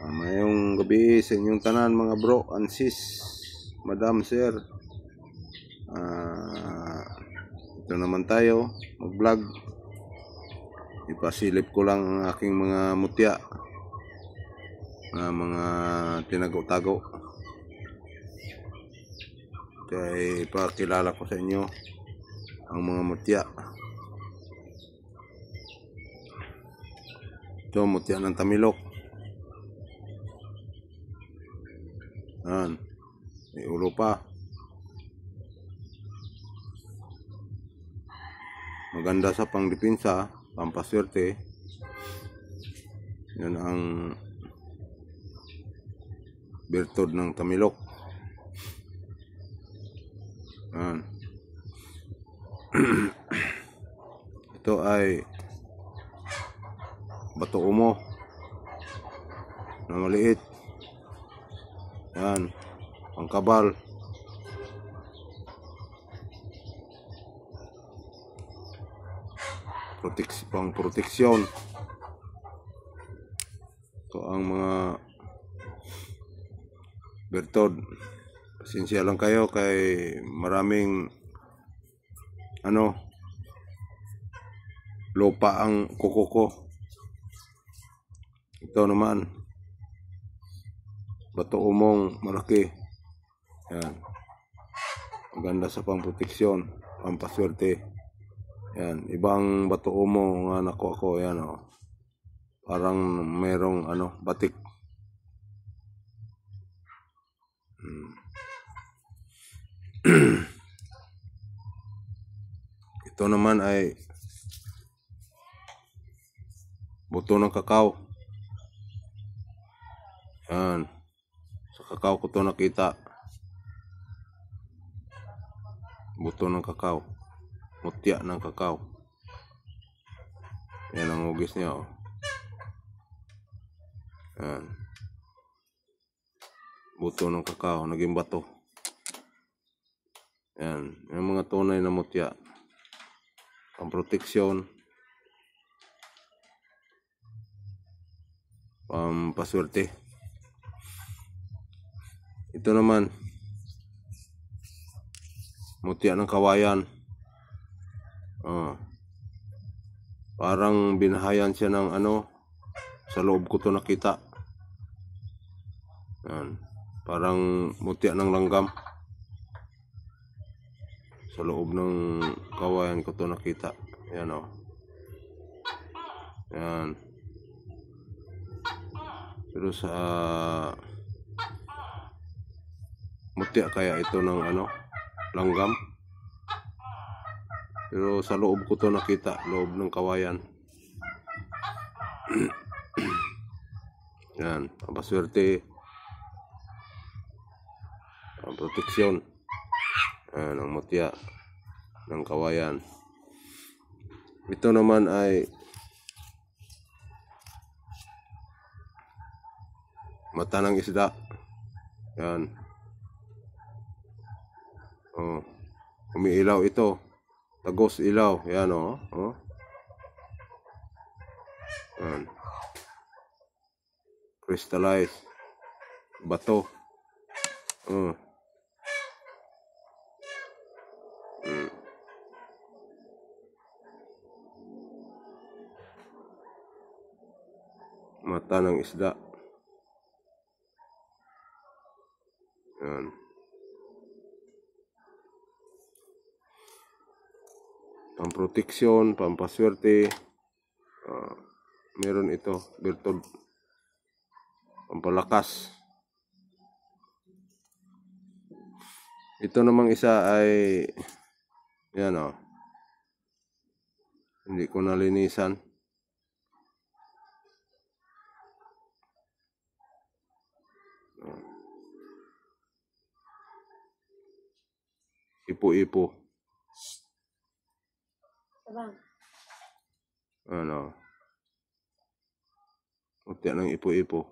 Mayong gabi sa inyong tanan mga bro and sis, madam, sir. Ito naman tayo mag-vlog. Ipasilip ko lang ang aking mga mutya na mga tinago-tago. Kaya ipakilala ko sa inyo ang mga mutya. Ito mutya ng tamilok. Yan, may ulo pa. Maganda sa pangdipinsa, pampaswerte. Yan ang birtud ng tamilok. Yan. Ito ay bato umo na maliit. Yan, pangkabal. Pang-proteksyon. Ito ang mga bertod. Pasensya lang kayo kay maraming lupa ang kuko ko. Ito naman bato umong malaki. Yan, maganda sa pangproteksyon, pampaswerte. Yan, ibang bato umo nga nakuha ko. Yan parang merong batik. Ito naman ay buto ng kakao. Yan, sa kakao ko to nakita. Buto ng kakao, mutya ng kakao. Yan ang hugis niya. Yan, buto ng kakao naging bato. Yan, yung mga tunay na mutya, ang proteksyon, pampaswerte. Ito naman mutya ng kawayan. Parang binahayan siya ng sa loob ko to nakita. Yan, parang mutya ng langgam. Sa loob ng kawayan ko to nakita. Yan Yan. Pero sa mutya kaya ito ng langgam. Pero sa loob ko to nakita, loob ng kawayan. Yan, pampaswerte, ang proteksyon. Yan ang mutya ng kawayan. Ito naman ay mata ng isda. Yan. Umiilaw ito. Tagos ilaw. Yan Yan. Crystallized. Bato. Mata ng isda. Yan. Pamproteksyon, pampaswerte. Meron ito, birtud, pampalakas. Ito namang isa ay yan hindi ko nalinisan. Ipo-ipo. Mutya ng ipo-ipo.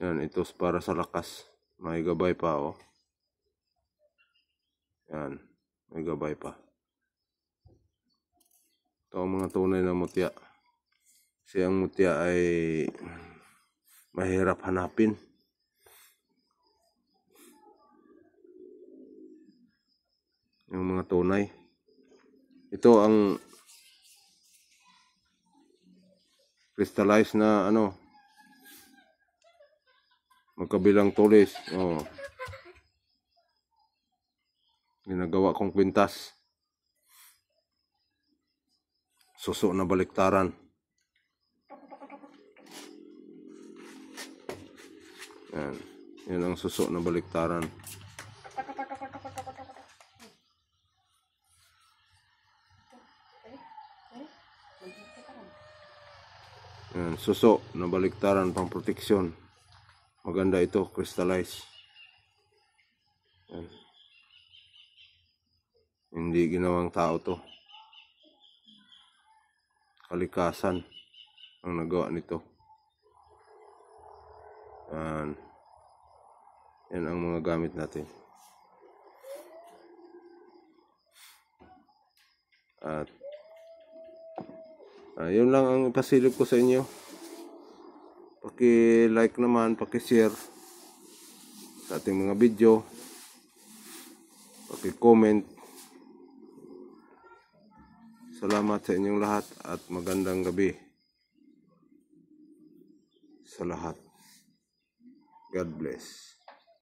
Yan, ito para sa lakas. May gabay pa Yan, may gabay pa. Ito ang mga tunay na mutya. Kasi ang mutya ay mahirap hanapin. Yung mga tunay. Ito ang crystallized na magkabilang tulis. Oh. Ginagawa kong kwintas. Suso na baliktaran. Yan. Yan ang suso na baliktaran. Yan. Suso na baliktaran pang proteksyon. Maganda ito, crystallize. Yan. Hindi ginawang tao to. Kalikasan ang nagawa nito. Yan ang mga gamit natin. At yun lang ang ipasilip ko sa inyo. Paki-like naman, paki-share sa ating mga video. Paki-comment. Salamat sa inyong lahat at magandang gabi sa lahat. God bless.